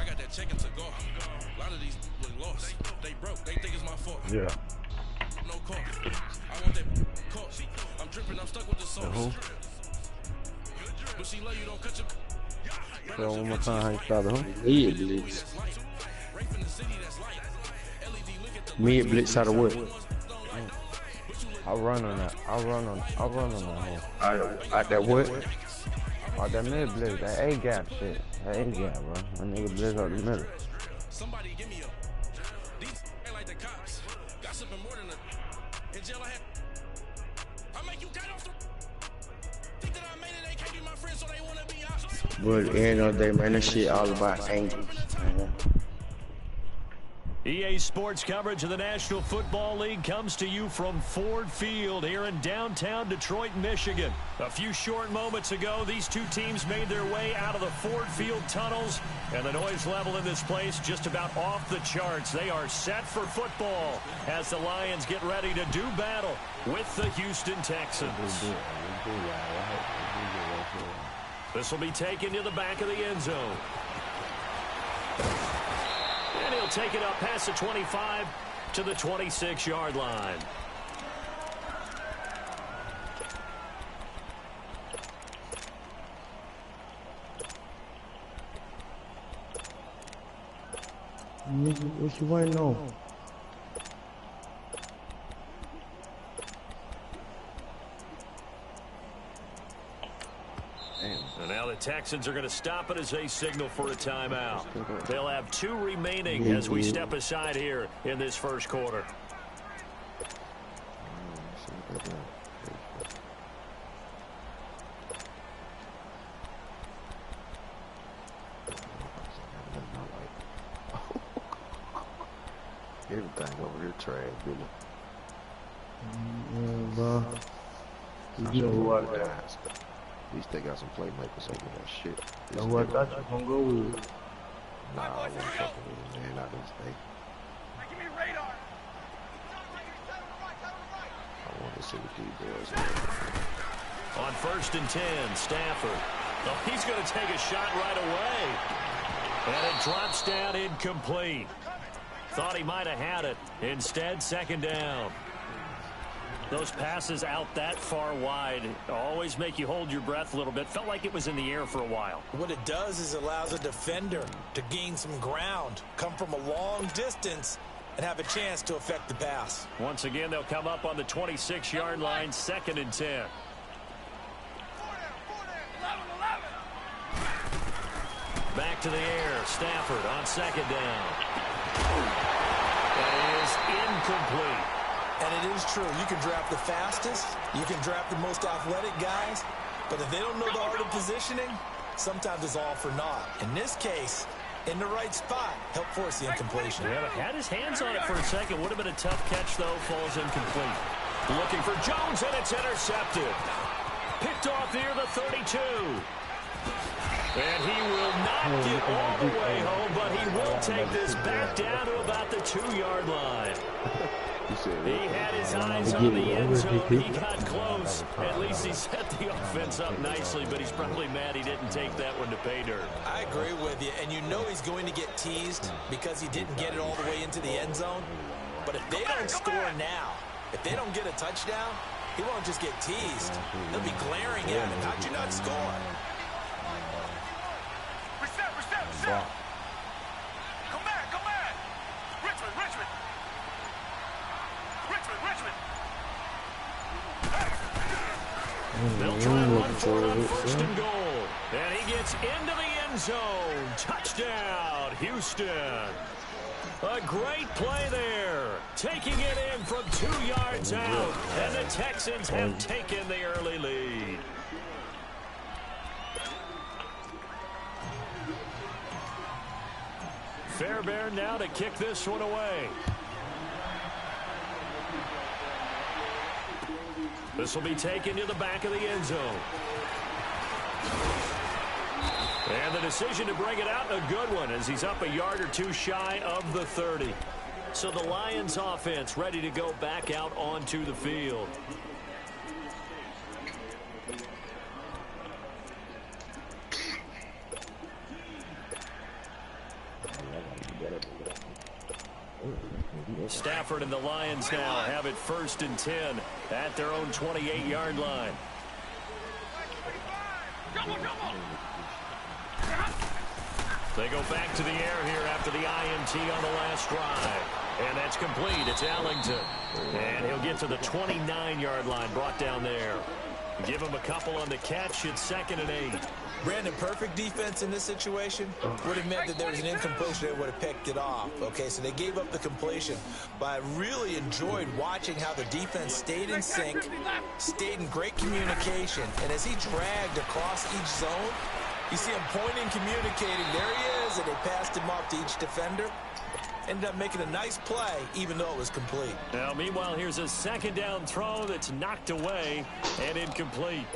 I got that check and took off. A lot of these look lost. They broke. They think it's my fault. Yeah. No call. I want that call. I'm dripping. I'm stuck with the sauce. But she love you. Don't cut your. So one more time, how you start it, huh? Mid blitz. Mid blitz out of what? I'll run on that. I'll run on that hole. Out that what? Oh, that mid blitz, that A gap shit. That A gap, bro. That nigga blitz out the middle. Somebody give me a. These like the cops. Gossiping more than a. In jail I had. I make you cut off the. Think that I made it. They can't be my friends, so they wanna be out. But at the end of the day, man, that shit all about angles. EA Sports coverage of the National Football League comes to you from Ford Field here in downtown Detroit, Michigan. A few short moments ago, these two teams made their way out of the Ford Field tunnels, and the noise level in this place just about off the charts. They are set for football as the Lions get ready to do battle with the Houston Texans. This will be taken to the back of the end zone. And he'll take it up past the 25 to the 26-yard line. What you waiting on? And now the Texans are going to stop it as they signal for a timeout. They'll have 2 remaining as we step aside here in this first quarter. Everything over here trash, Billy. You know who I got? At least they got some playmakers over that shit. Know who I thought you was gonna go with? Nah, I wasn't fucking with him, man. Not this day. Give me radar. I wanted to see what these boys are. On 1st and 10, Stafford. Oh, he's going to take a shot right away. And it drops down incomplete. Thought he might have had it. Instead, 2nd down. Those passes out that far wide always make you hold your breath a little bit. Felt like it was in the air for a while. What it does is allows a defender to gain some ground, come from a long distance, and have a chance to affect the pass. Once again, they'll come up on the 26-yard line, 2nd and 10. Back to the air. Stafford on 2nd down. That is incomplete. And it is true. You can draft the fastest. You can draft the most athletic guys. But if they don't know the art of positioning, sometimes it's all for naught. In this case, in the right spot, helped force the incompletion. Yeah, had his hands on it for a second. Would have been a tough catch, though. Falls incomplete. Looking for Jones, and it's intercepted. Picked off near the 32. And he will not get all the way home, but he will take this back down to about the 2-yard line. He had his eyes on the end zone. He got close. At least he set the offense up nicely, but he's probably mad he didn't take that one to pay dirt. I agree with you, and you know he's going to get teased because he didn't get it all the way into the end zone. But if they don't score now, if they don't get a touchdown, he won't just get teased. They'll be glaring at him. How'd you not score? Reset. Come back. Richmond. They'll try and run for it on 1st and goal. And he gets into the end zone. Touchdown, Houston. A great play there. Taking it in from 2 yards out. And the Texans have taken the early lead. Fairbairn now to kick this one away. This will be taken to the back of the end zone. And the decision to bring it out, a good one, as he's up a yard or 2 shy of the 30. So the Lions offense ready to go back out onto the field. Stafford and the Lions now have it 1st and 10 at their own 28-yard line. They go back to the air here after the INT on the last drive. And that's complete. It's Allington. And he'll get to the 29-yard line, brought down there. Give him a couple on the catch. It's 2nd and 8. Brandon, perfect defense in this situation would have meant that there was an incompletion. They would have picked it off. Okay, so they gave up the completion. But I really enjoyed watching how the defense stayed in sync, stayed in great communication. And as he dragged across each zone, you see him pointing, communicating. There he is, and they passed him off to each defender. Ended up making a nice play, even though it was complete. Now, meanwhile, here's a 2nd down throw that's knocked away and incomplete.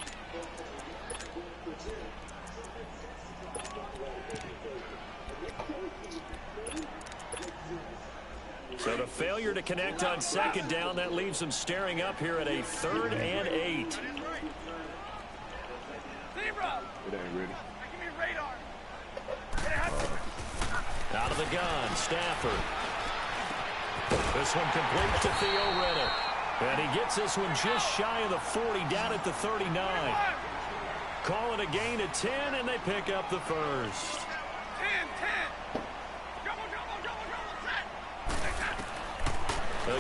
So the failure to connect on 2nd down, that leaves them staring up here at a 3rd and 8. It ain't ready. Out of the gun, Stafford. This one complete to Theo Riddick. And he gets this one just shy of the 40, down at the 39. Calling a gain of 10, and they pick up the first. 10.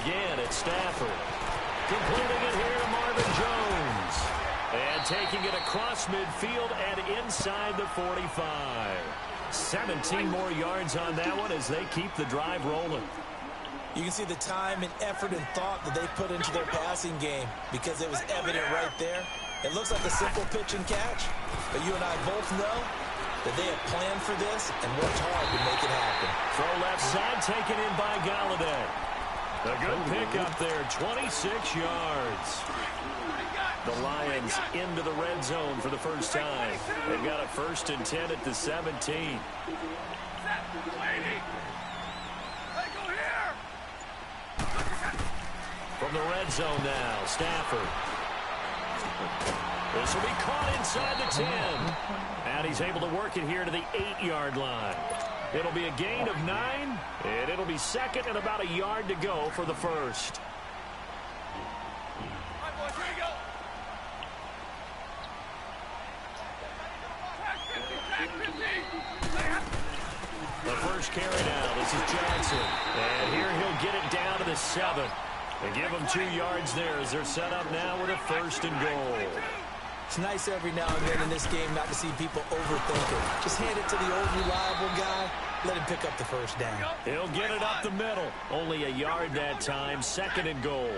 Again, it's Stafford. Completing it here to Marvin Jones. And taking it across midfield and inside the 45. 17 more yards on that one as they keep the drive rolling. You can see the time and effort and thought that they put into their passing game because it was evident right there. It looks like a simple pitch and catch, but you and I both know that they have planned for this and worked hard to make it happen. Throw left side, taken in by Galladay. A good pick up there, 26 yards. The Lions into the red zone for the first time. They've got a 1st and 10 at the 17. From the red zone now, Stafford. This will be caught inside the 10. And he's able to work it here to the 8-yard line. It'll be a gain of 9, and it'll be 2nd and about a yard to go for the first. The first carry now, this is Johnson. And here he'll get it down to the 7. They give him 2 yards there as they're set up now with a 1st and goal. It's nice every now and then in this game not to see people overthink it. Just hand it to the old reliable guy. Let him pick up the first down. He'll get it up the middle. Only a yard that time. 2nd and goal.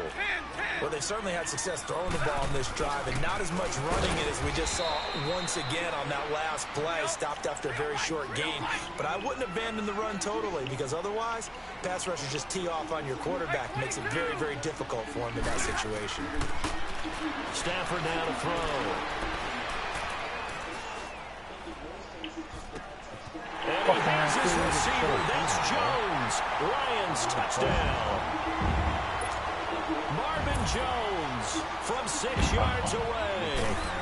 Well, they certainly had success throwing the ball on this drive, and not as much running it as we just saw once again on that last play. Stopped after a very short gain. But I wouldn't abandon the run totally, because otherwise, pass rushers just tee off on your quarterback. Makes it very, very difficult for him in that situation. Stafford now to throw. And he has his receiver. That's Jones. Lions touchdown. Marvin Jones from 6 yards away.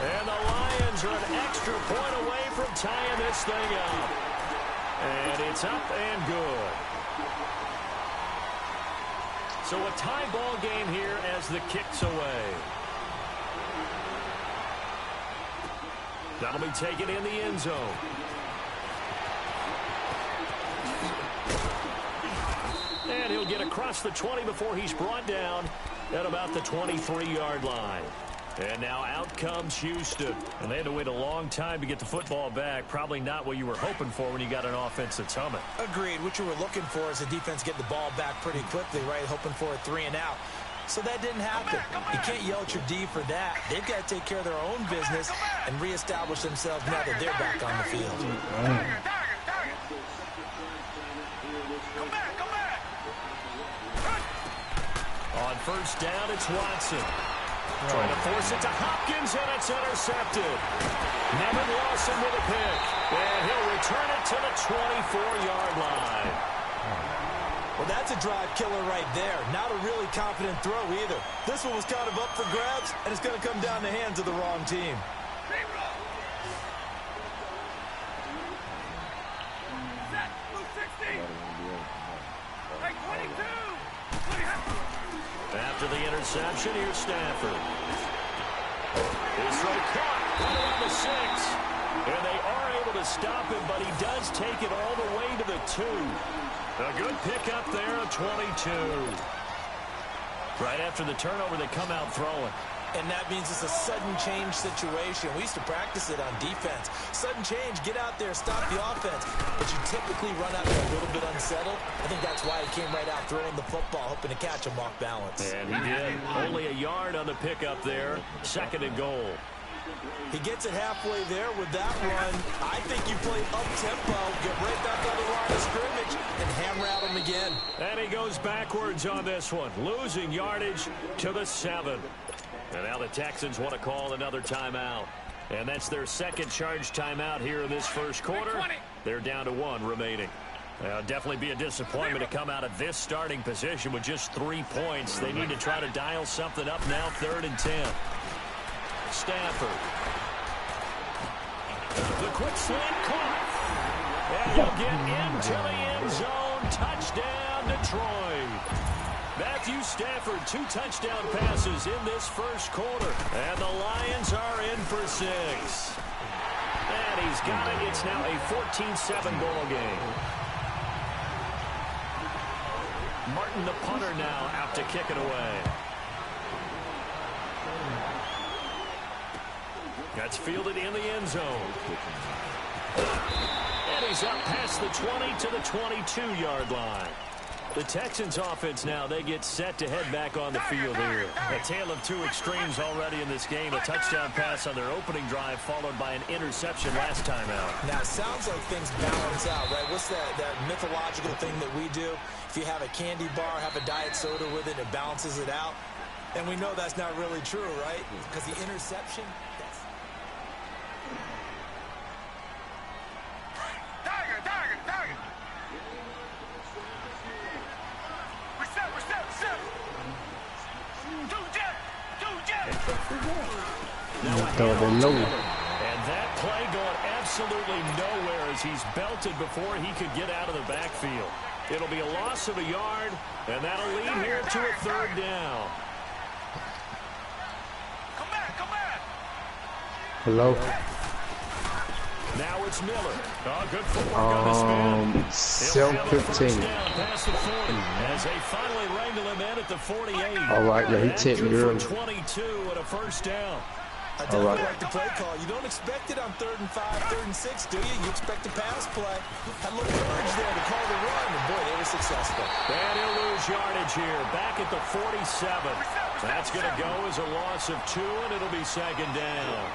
And the Lions are an extra point away from tying this thing up. And it's up and good. So a tie ball game here as the kick's away. That'll be taken in the end zone. And he'll get across the 20 before he's brought down at about the 23-yard line. And now out comes Houston. And they had to wait a long time to get the football back. Probably not what you were hoping for when you got an offense that's humming. Agreed. What you were looking for is the defense get the ball back pretty quickly, right? Hoping for a 3 and out. So that didn't happen. You can't yell at your D for that. They've got to take care of their own business and reestablish themselves now that they're back on the field. On first down, it's Watson. Trying to force it to Hopkins, and it's intercepted. Nevin Lawson with a pick. And he'll return it to the 24-yard line. Well, that's a drive killer right there. Not a really confident throw either. This one was kind of up for grabs, and it's going to come down the hands of the wrong team. After the interception, here's Stafford. His throw caught right around the 6. And they are able to stop him, but he does take it all the way to the 2. A good pickup there, a 22. Right after the turnover, they come out throwing. And that means it's a sudden change situation. We used to practice it on defense. Sudden change, get out there, stop the offense. But you typically run out there a little bit unsettled. I think that's why he came right out throwing the football, hoping to catch him off balance. And he did. Only a yard on the pickup there. 2nd and goal. He gets it halfway there with that run. I think you play up-tempo, get right back on the line of scrimmage, and hammer at him again. And he goes backwards on this one, losing yardage to the 7. And now the Texans want to call another timeout. And that's their second charge timeout here in this first quarter. They're down to 1 remaining. Definitely be a disappointment to come out of this starting position with just 3 points. They need to try to dial something up now, 3rd and 10. Stafford. The quick slant caught. And he'll get into the end zone. Touchdown, Detroit. Matthew Stafford, 2 touchdown passes in this first quarter. And the Lions are in for 6. And he's got it. It's now a 14-7 ball game. Martin, the punter, now out to kick it away. That's fielded in the end zone. And he's up past the 20 to the 22-yard line. The Texans offense now, they get set to head back on the field here. A tale of 2 extremes already in this game. A touchdown pass on their opening drive followed by an interception last time out. Now, it sounds like things balance out, right? What's that mythological thing that we do? If you have a candy bar, have a diet soda with it, it balances it out. And we know that's not really true, right? Because the interception... And that play going absolutely nowhere as he's belted before he could get out of the backfield. It'll be a loss of a yard, and that'll lead here to a 3rd down. Come back. Hello? Now it's Miller. Oh, good footwork on the spin. 7-15. Past the 40 as they finally wrangle him in at the 48. All right, yeah, he tipped me early. 22 and a 1st down. I definitely like the play call. You don't expect it on 3rd and 5, 3rd and 6, do you? You expect a pass play. Had a little courage there to call the run, and boy, they were successful. And he'll lose yardage here, back at the 47. That's going to go as a loss of 2, and it'll be 2nd down.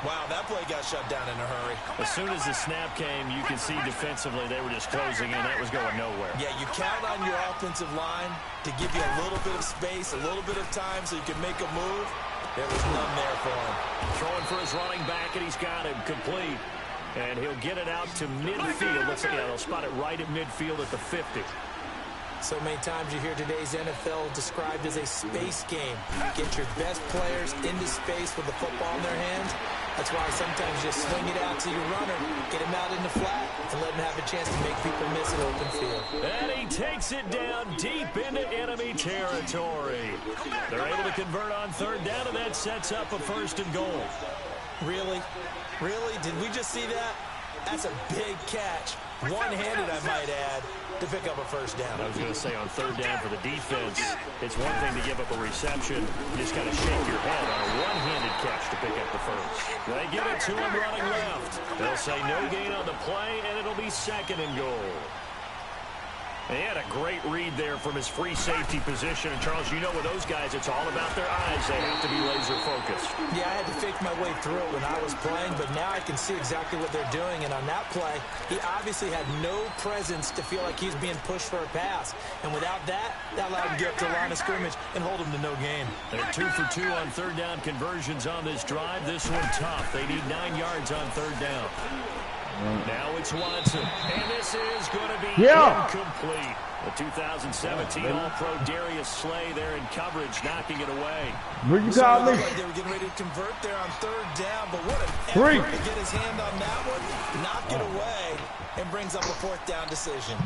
Wow, that play got shut down in a hurry. As soon as the snap came, you can see defensively they were just closing in. That was going nowhere. Yeah, you count on your offensive line to give you a little bit of space, a little bit of time so you can make a move. There was none there for him. Throwing for his running back, and he's got him complete. And he'll get it out to midfield. Looks like they'll spot it right at midfield at the 50. So many times you hear today's NFL described as a space game. Get your best players into space with the football in their hands. That's why sometimes you just swing it out to your runner, get him out in the flat, and let him have a chance to make people miss an open field. And he takes it down deep into enemy territory. They're able to convert on 3rd down, and that sets up a 1st and goal. Really? Really? Did we just see that? That's a big catch. One-handed, I might add, to pick up a 1st down. I was going to say on 3rd down for the defense, it's one thing to give up a reception. You just got to shake your head on a one-handed catch to pick up the 1st. They give it to him running left. They'll say no gain on the play, and it'll be 2nd and goal. And he had a great read there from his free safety position. And, Charles, you know with those guys, it's all about their eyes. They have to be laser-focused. Yeah, I had to fake my way through it when I was playing, but now I can see exactly what they're doing. And on that play, he obviously had no presence to feel like he's being pushed for a pass. And without that, that allowed him to get up to the line of scrimmage and hold him to no gain. They're 2 for 2 on 3rd down conversions on this drive. This one tough. They need 9 yards on 3rd down. Now it's Watson, and this is going to be incomplete. The 2017 All-Pro Darius Slay there in coverage, knocking it away. Where you got me? They were getting ready to convert there on 3rd down, but what an effort to get his hand on that one, knock it away, and brings up a 4th down decision.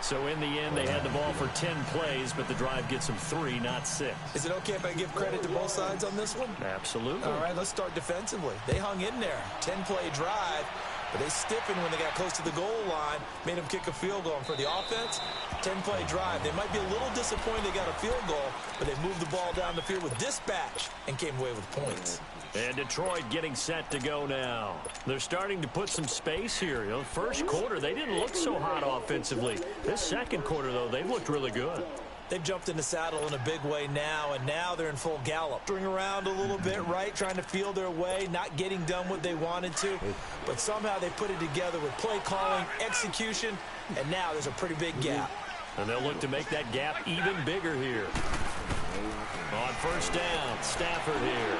So in the end, they had the ball for 10 plays, but the drive gets them 3, not 6. Is it okay if I give credit to both sides on this one? Absolutely. All right, let's start defensively. They hung in there. 10-play drive, but they stiffened when they got close to the goal line, made them kick a field goal. And for the offense, 10-play drive. They might be a little disappointed they got a field goal, but they moved the ball down the field with dispatch and came away with points. And Detroit getting set to go now. They're starting to put some space here. You know, first quarter, they didn't look so hot offensively. This second quarter, though, they've looked really good. They've jumped in the saddle in a big way now, and now they're in full gallop. Turning around a little bit, right, trying to feel their way, not getting done what they wanted to. But somehow they put it together with play calling, execution, and now there's a pretty big gap. And they'll look to make that gap even bigger here. On first down, Stafford here.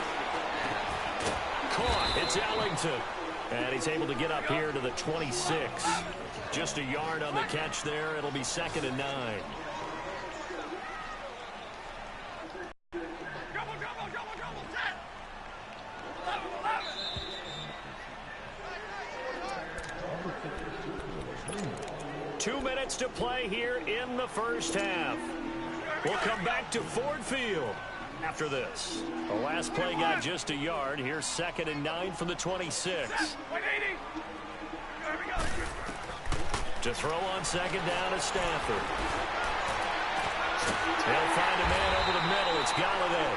Caught. It's Ellington. And he's able to get up here to the 26. Just a yard on the catch there. It'll be 2nd and 9. Two minutes to play here in the first half. We'll come back to Ford Field after this. The last play got just a yard. Here's 2nd and 9 from the 26. To throw on second down is Stafford. They'll find a man over the middle. It's Galladay.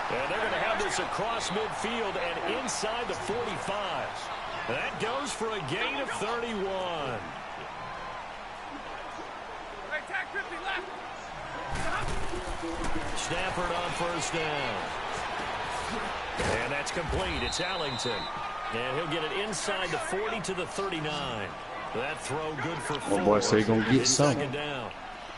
And they're going to have this across midfield and inside the 45. That goes for a gain of 31. Stafford on first down. And that's complete. It's Ellington. And he'll get it inside the 40 to the 39. That throw good for 4. Oh boy, so you're going to get some. Second down.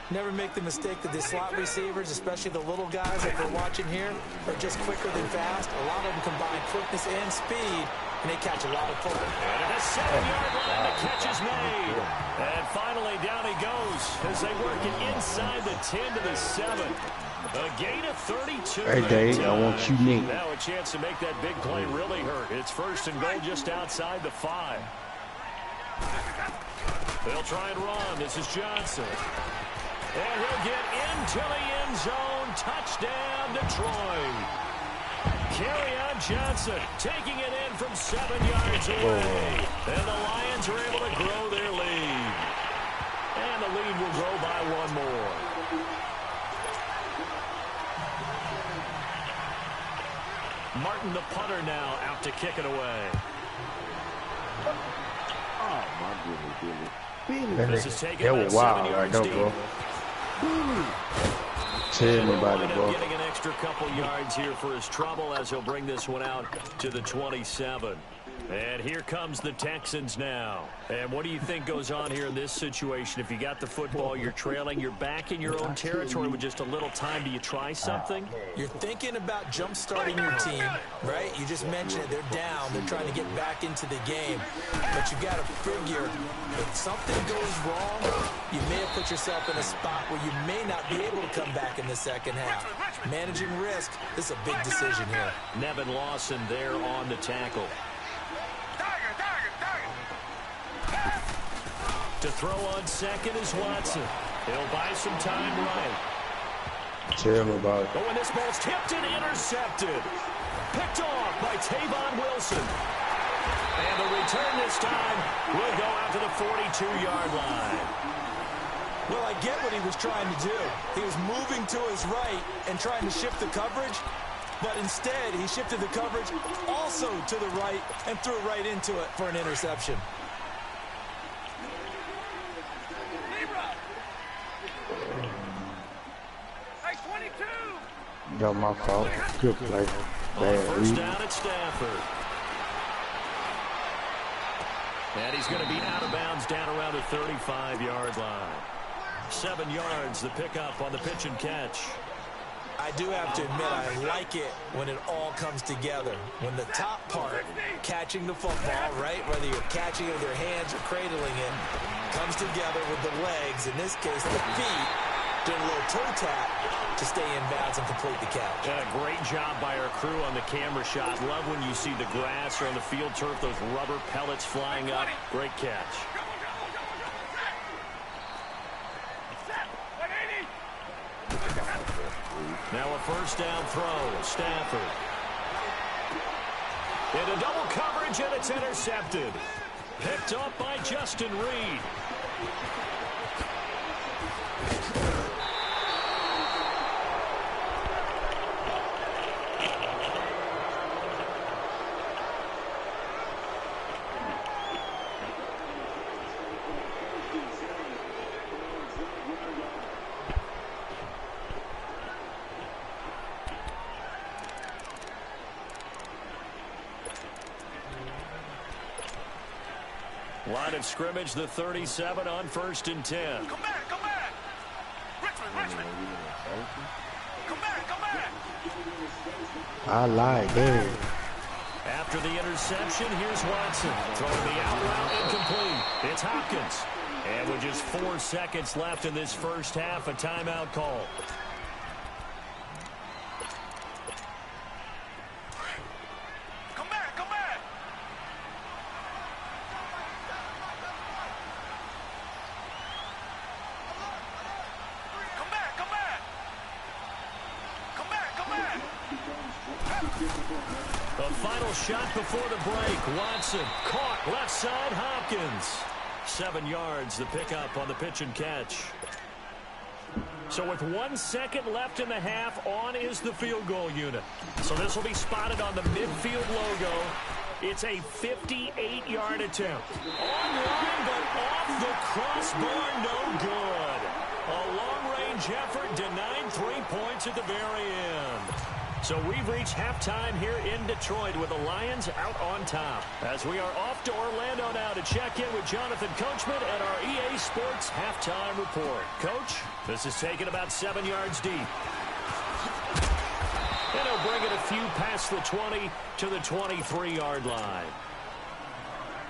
Never make the mistake that the slot receivers, especially the little guys like we're watching here, are just quicker than fast. A lot of them combine quickness and speed, and they catch a lot of football. And at the 7-yard line, the catch is made. And finally, down he goes as they work it inside the 10 to the 7. A gain of 32. Hey, Dave, I want you neat. Now a chance to make that big play really hurt. It's 1st and goal just outside the 5. They'll try and run. This is Johnson. And he'll get into the end zone. Touchdown, Detroit. Kerryon Johnson taking it in from 7 yards away. And the Lions are able to grow their lead. And the lead will grow by 1 more. Martin, the punter, now out to kick it away. Oh, my goodness. This is taken That by was 7 wild right yards there, deep. bro. Tell me about it, bro. Getting an extra couple yards here for his trouble as he'll bring this one out to the 27. And here comes the Texans now. And what do you think goes on here in this situation? If you got the football, you're trailing, you're back in your own territory with just a little time. Do you try something? You're thinking about jump-starting your team, right? You just mentioned it. They're down. They're trying to get back into the game. But you got to figure if something goes wrong, you may have put yourself in a spot where you may not be able to come back in the second half. Managing risk, this is a big decision here. Nevin Lawson there on the tackle. To throw on second is Watson. He'll buy some time right. Tell me about it. But when this ball's tipped and intercepted. Picked off by Tavon Wilson. And the return this time will go out to the 42-yard line. Well, I get what he was trying to do. He was moving to his right and trying to shift the coverage. But instead, he shifted the coverage also to the right and threw right into it for an interception. That was my fault. Good play. On Bad first read. down at Stafford. And he's going to be out of bounds down around the 35-yard line. 7 yards, the pickup on the pitch and catch. I do have to admit, I like it when it all comes together. When the top part, catching the football, right, whether you're catching it with your hands or cradling it, comes together with the legs, in this case the feet, doing a little toe tap to stay in bounds and complete the catch. And a great job by our crew on the camera shot. Love when you see the grass or on the field turf, those rubber pellets flying up. Great catch. a first down throw. Stafford. Into double coverage, and it's intercepted. Picked up by Justin Reed. Line of scrimmage, the 37 on 1st and 10. Come back, come back. Richmond. Come back. I like that. After the interception, here's Watson. Throwing the out route incomplete. It's Hopkins. And with just 4 seconds left in this first half, a timeout call. The final shot before the break. Watson caught left side. Hopkins. 7 yards, the pickup on the pitch and catch. So with 1 second left in the half, on is the field goal unit. So this will be spotted on the midfield logo. It's a 58-yard attempt. Online, but off the crossbar, no good. A long-range effort denied 3 points at the very end. So we've reached halftime here in Detroit with the Lions out on top. As we are off to Orlando now to check in with Jonathan Coachman at our EA Sports Halftime Report. Coach, this is taken about 7 yards deep. And he'll bring it a few past the 20 to the 23-yard line.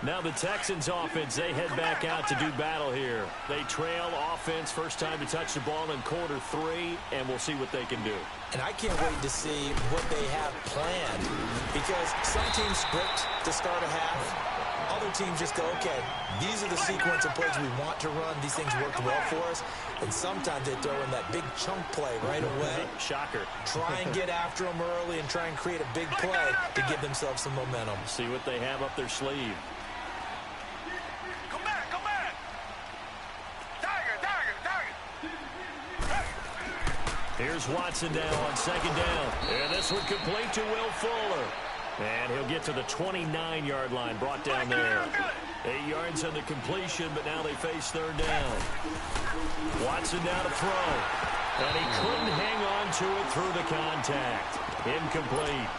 Now the Texans offense, they head back out to do battle here. They trail offense, first time to touch the ball in quarter 3, and we'll see what they can do. And I can't wait to see what they have planned, because some teams script to start a half. Other teams just go, okay, these are the sequence of plays we want to run. These things worked well for us. And sometimes they throw in that big chunk play right away. Shocker. Try and get after them early and try and create a big play to give themselves some momentum. See what they have up their sleeve. Come back. Tiger. Here's Watson now on second down. And this one complete to Will Fuller. And he'll get to the 29-yard line, brought down there. 8 yards on the completion, but now they face third down. Watson now to throw. And he couldn't hang on to it through the contact. Incomplete.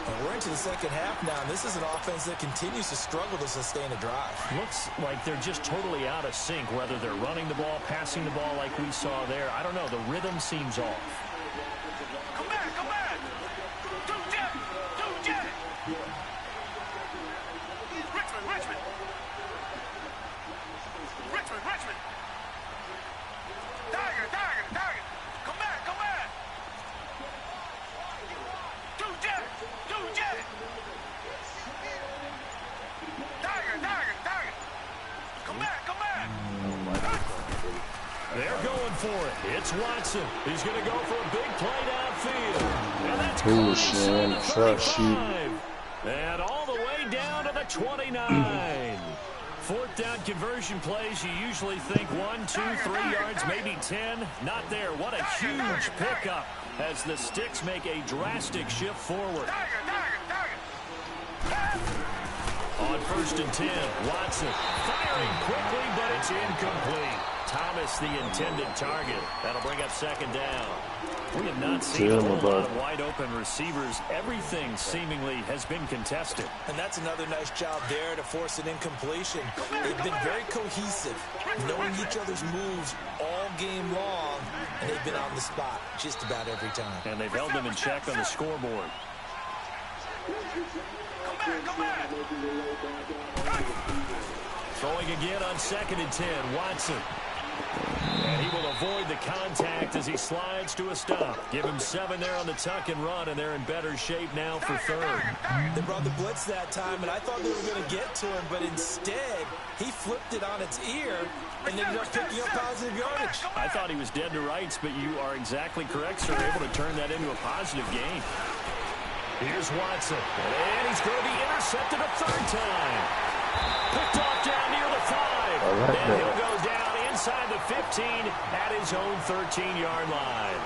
And we're into the second half now, and this is an offense that continues to struggle to sustain a drive. Looks like they're just totally out of sync, whether they're running the ball, passing the ball like we saw there. I don't know. The rhythm seems off. Come back. Do jet. Richmond. Tiger. Come back. Do jet. Tiger. Come back. They're going for it. It's Watson. He's going to go for a big play downfield. And that's Bullshit, trust you. And all the way down to the 29. Fourth down conversion plays, you usually think 1, 2, 3 yards, maybe 10. Not there. What a huge pickup as the Sticks make a drastic shift forward. On 1st and 10, Watson firing quickly, but it's incomplete. Thomas, the intended target. That'll bring up second down. We have not seen a whole lot of wide-open receivers. Everything seemingly has been contested. And that's another nice job there to force an incompletion. They've been very cohesive, knowing each other's moves all game long, and they've been on the spot just about every time. And they've held them in check on the scoreboard. Come back. Throwing again on 2nd and 10, Watson. And he will avoid the contact as he slides to a stop. Give him 7 there on the tuck and run, and they're in better shape now for third. They brought the blitz that time, and I thought they were going to get to him, but instead, he flipped it on its ear and ended up picking up positive yardage. I thought he was dead to rights, but you are exactly correct, sir. Able to turn that into a positive gain. Here's Watson, and he's going to be intercepted a third time. Picked off down near the 5, and he'll go down inside the 15 at his own 13-yard line.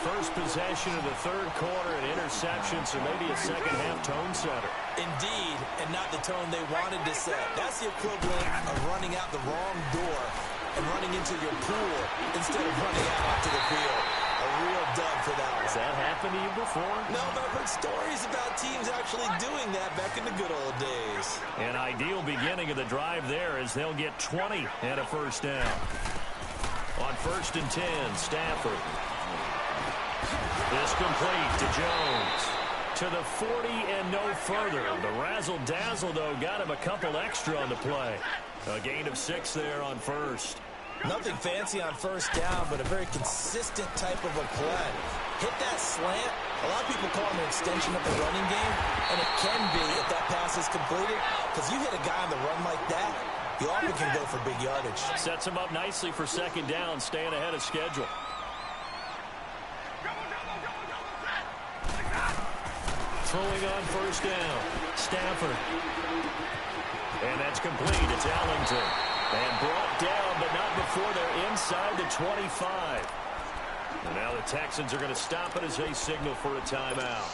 First possession of the third quarter, an interception, so maybe a second-half tone setter. Indeed, and not the tone they wanted to set. That's the equivalent of running out the wrong door and running into your pool instead of running out onto the field. A real dub for that one. Has that happened to you before? No, but I've heard stories about teams actually doing that back in the good old days. An ideal beginning of the drive there as they'll get 20 and a first down. On 1st and 10, Stafford. This complete to Jones. To the 40 and no further. The razzle-dazzle, though, got him a couple extra on the play. A gain of 6 there on first. Nothing fancy on first down, but a very consistent type of a play. Hit that slant. A lot of people call him an extension of the running game, and it can be if that pass is completed, because you hit a guy on the run like that, you often can go for big yardage. Sets him up nicely for second down, staying ahead of schedule. Throwing on first down, Stafford. And that's complete. It's Ellington. And brought down, but not before they're inside the 25. And now the Texans are going to stop it as they signal for a timeout.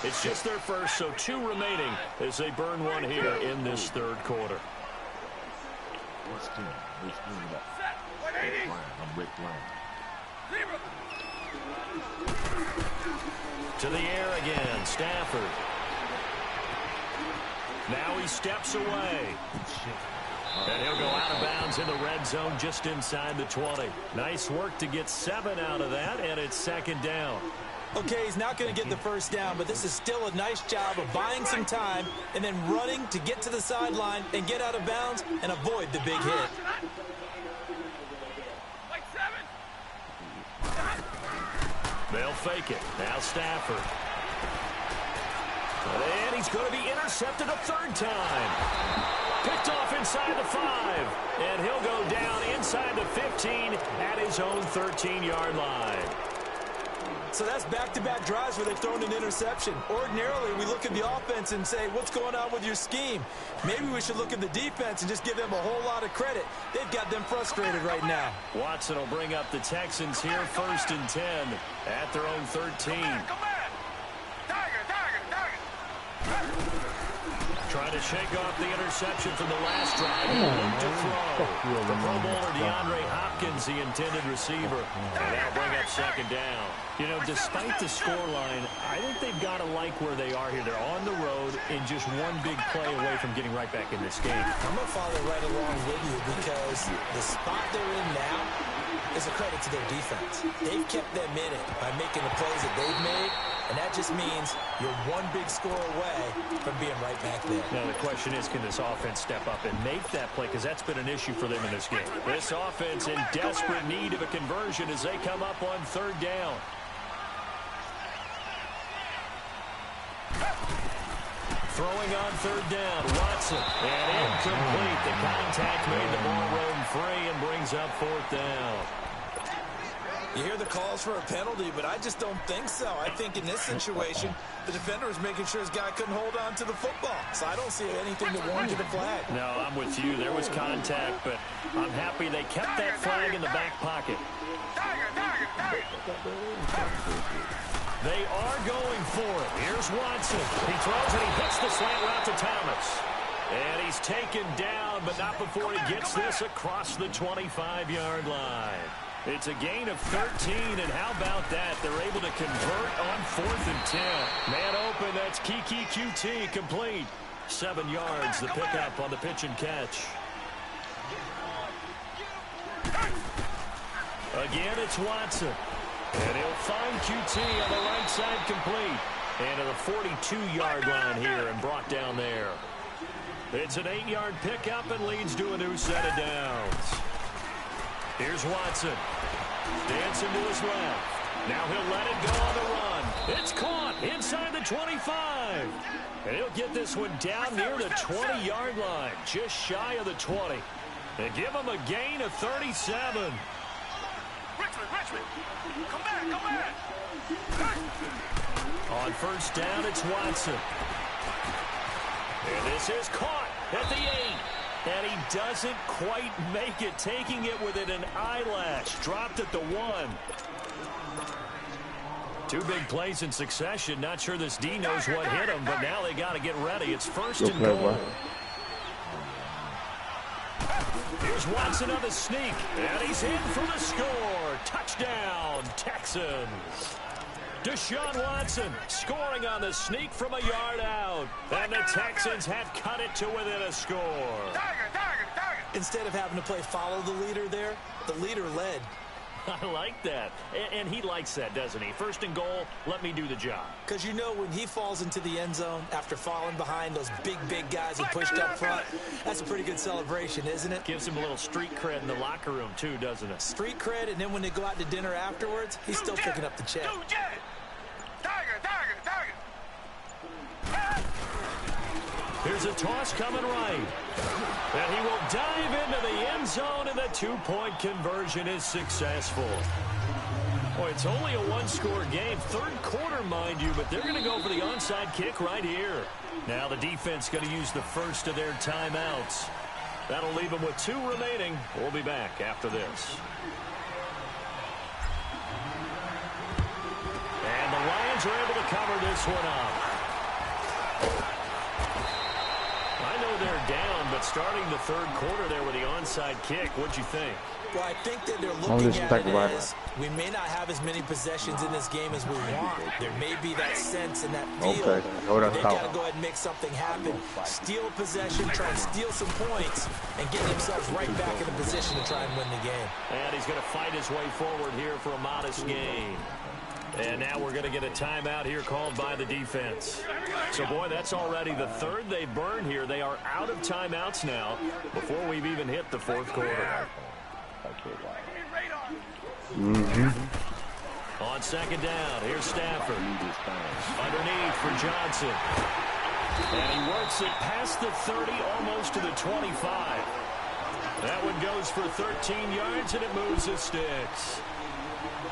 It's just their first, so 2 remaining as they burn one here in this third quarter. To the air again, Stafford. Now he steps away. And he'll go out of bounds in the red zone just inside the 20. Nice work to get 7 out of that, and it's second down. Okay, he's not going to get the first down, but this is still a nice job of buying some time and then running to get to the sideline and get out of bounds and avoid the big hit. They'll fake it. Now Stafford. And he's going to be intercepted a third time. Picked off inside the 5. And he'll go down inside the 15 at his own 13-yard line. So that's back-to-back drives where they've thrown an interception. Ordinarily, we look at the offense and say, what's going on with your scheme? Maybe we should look at the defense and just give them a whole lot of credit. They've got them frustrated right now. Watson will bring up the Texans here, 1st and 10 at their own 13. Trying to shake off the interception from the last drive. To throw. The Pro Bowler DeAndre Hopkins, the intended receiver. And that'll bring up second down. You know, despite the scoreline, I think they've got to like where they are here. They're on the road and just one big play away from getting right back in this game. I'm going to follow right along with you because the spot they're in now is a credit to their defense. They've kept them in it by making the plays that they've made, and that just means you're one big score away from being right back there. Now, the question is, can this offense step up and make that play? Because that's been an issue for them in this game. This offense in desperate need of a conversion as they come up on third down. Throwing on third down, Watson. And incomplete. The contact made the ball roam free and brings up fourth down. You hear the calls for a penalty, but I just don't think so. I think in this situation, the defender was making sure his guy couldn't hold on to the football. So I don't see anything to warrant a flag. No, I'm with you. There was contact, but I'm happy they kept that flag in the back pocket. They are going for it. Here's Watson. He throws and he hits the slant route to Thomas. And he's taken down, but not before he gets this across the 25-yard line. It's a gain of 13, and how about that? They're able to convert on 4th and 10. Man open, that's Kiki QT, complete. 7 yards, the pickup on the pitch and catch. Again, it's Watson. And he'll find QT on the right side, complete. And to the 42-yard line here and brought down there. It's an 8-yard pickup and leads to a new set of downs. Here's Watson. Dancing to his left. Now he'll let it go on the run. It's caught inside the 25. And he'll get this one down near the 20-yard line, just shy of the 20. They give him a gain of 37. Richmond, come back. On first down, it's Watson. And this is caught at the 8. And he doesn't quite make it, taking it within an eyelash. Dropped at the 1. 2 big plays in succession. Not sure this D knows what hit him, but now they got to get ready. It's first and goal. Here's Watson on the sneak, and he's in for the score. Touchdown, Texans. Deshaun Watson scoring on the sneak from a yard out. And the Texans have cut it to within a score. Instead of having to play follow the leader there, the leader led. I like that. And he likes that, doesn't he? First and goal, let me do the job. Because you know when he falls into the end zone after falling behind those big guys he pushed up front, that's a pretty good celebration, isn't it? Gives him a little street cred in the locker room, too, doesn't it? Street cred, and then when they go out to dinner afterwards, he's still picking up the check. Here's a toss coming right. And he will dive into the end zone, and the 2-point conversion is successful. Boy, it's only a 1-score game. Third quarter, mind you, but they're going to go for the onside kick right here. Now the defense going to use the first of their timeouts. That'll leave them with 2 remaining. We'll be back after this. And the Lions are able to cover this one up. I know they're down, but starting the third quarter there with the onside kick, what'd you think? Well, I think that they're looking at it as we may not have as many possessions in this game as we want. There may be that sense and that feel. Okay. They got to go ahead and make something happen. Steal possession, try and steal some points, and get themselves right back in a position to try and win the game. And he's going to fight his way forward here for a modest gain. And now we're going to get a timeout here called by the defense. So, boy, that's already the third they burned here. They are out of timeouts now before we've even hit the fourth quarter. On second down, here's Stafford. Underneath for Johnson. And he works it past the 30, almost to the 25. That one goes for 13 yards, and it moves the sticks.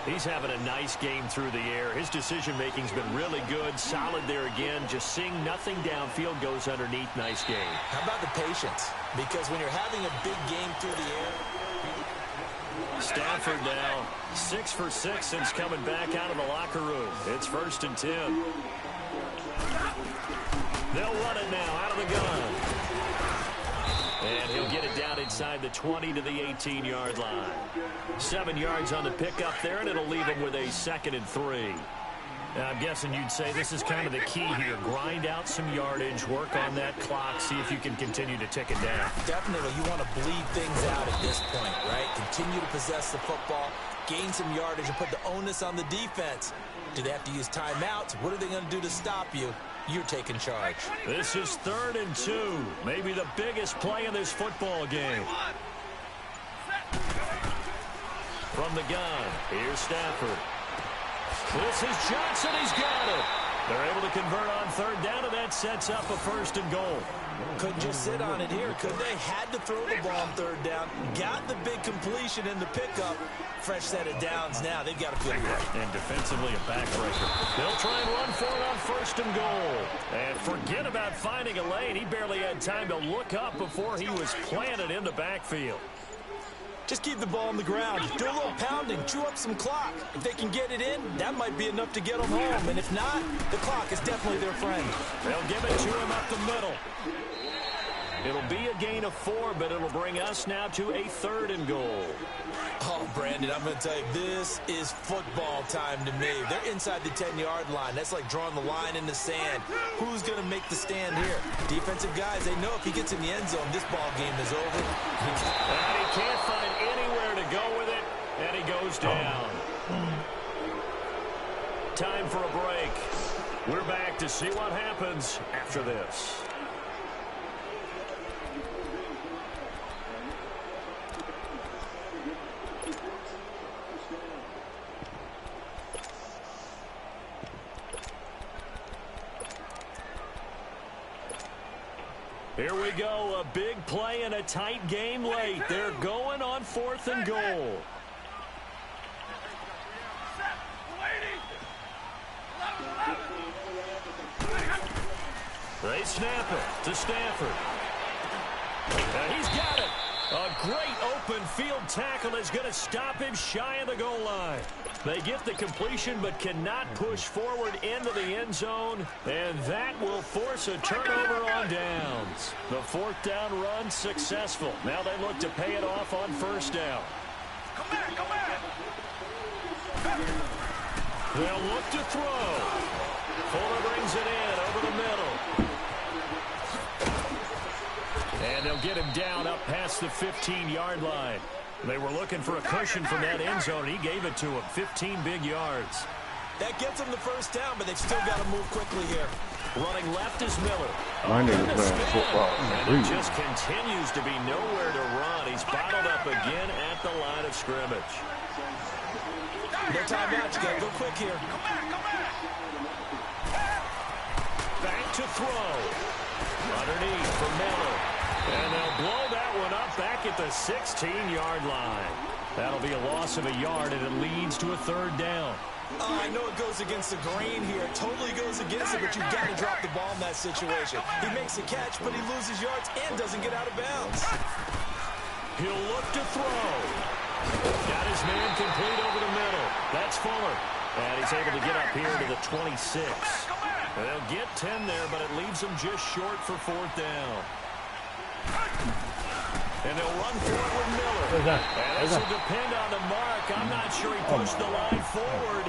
He's having a nice game through the air. His decision-making's been really good. Solid there again. Just seeing nothing downfield goes underneath. Nice game. How about the patience? Because when you're having a big game through the air. Stafford now 6 for 6 since coming back out of the locker room. It's first and 10. They'll run it now out of the gun. And he'll get it down inside the 20 to the 18-yard line. 7 yards on the pickup there, and it'll leave him with a 2nd and 3. Now, I'm guessing you'd say this is kind of the key here. Grind out some yardage, work on that clock, see if you can continue to tick it down. Definitely, you want to bleed things out at this point, right? Continue to possess the football, gain some yardage, and put the onus on the defense. Do they have to use timeouts? What are they going to do to stop you? You're taking charge. This is 3rd and 2. Maybe the biggest play in this football game. From the gun, here's Stafford. This is Johnson. He's got it. They're able to convert on 3rd down, and that sets up a 1st and goal. Couldn't just sit on it here, could they? Had to throw the ball on 3rd down. Got the big completion in the pickup. Fresh set of downs now. They've got to feel good. And defensively a backbreaker. They'll try and run for it on 1st and goal. And forget about finding a lane. He barely had time to look up before he was planted in the backfield. Just keep the ball on the ground. Do a little pounding. Chew up some clock. If they can get it in, that might be enough to get them home. And if not, the clock is definitely their friend. They'll give it to him up the middle. It'll be a gain of 4, but it'll bring us now to a 3rd and goal. Oh, Brandon, I'm going to tell you, this is football time to me. They're inside the 10-yard line. That's like drawing the line in the sand. Who's going to make the stand here? Defensive guys, they know if he gets in the end zone, this ball game is over. And he can't find anywhere to go with it, and he goes down. Time for a break. We're back to see what happens after this. Here we go, a big play and a tight game late. They're going on 4th and goal. They snap it to Stafford. And he's got it. A great open field tackle is going to stop him shy of the goal line. They get the completion but cannot push forward into the end zone, and that will force a turnover on downs. The 4th down run successful. Now they look to pay it off on 1st down. They'll look to throw. Fuller brings it in over the middle. And they'll get him down up past the 15-yard line. They were looking for a cushion from that end zone. He gave it to him. 15 big yards. That gets them the 1st down, but they've still got to move quickly here. Running left is Miller. My nigga playing football. And he just continues to be nowhere to run. He's bottled up again at the line of scrimmage. No timeout. You got to go quick here. Back to throw. Underneath for Miller. And they'll blow that one up back at the 16-yard line. That'll be a loss of a yard, and it leads to a 3rd down. I know it goes against the grain here. It totally goes against it, but you've got to drop the ball in that situation. He makes a catch, but he loses yards and doesn't get out of bounds. He'll look to throw. Got his man complete over the middle. That's Fuller. And he's able to get up here to the 26. They'll get 10 there, but it leaves them just short for 4th down. And they'll run for it with Miller. And this will depend on the mark. I'm not sure he pushed the line forward.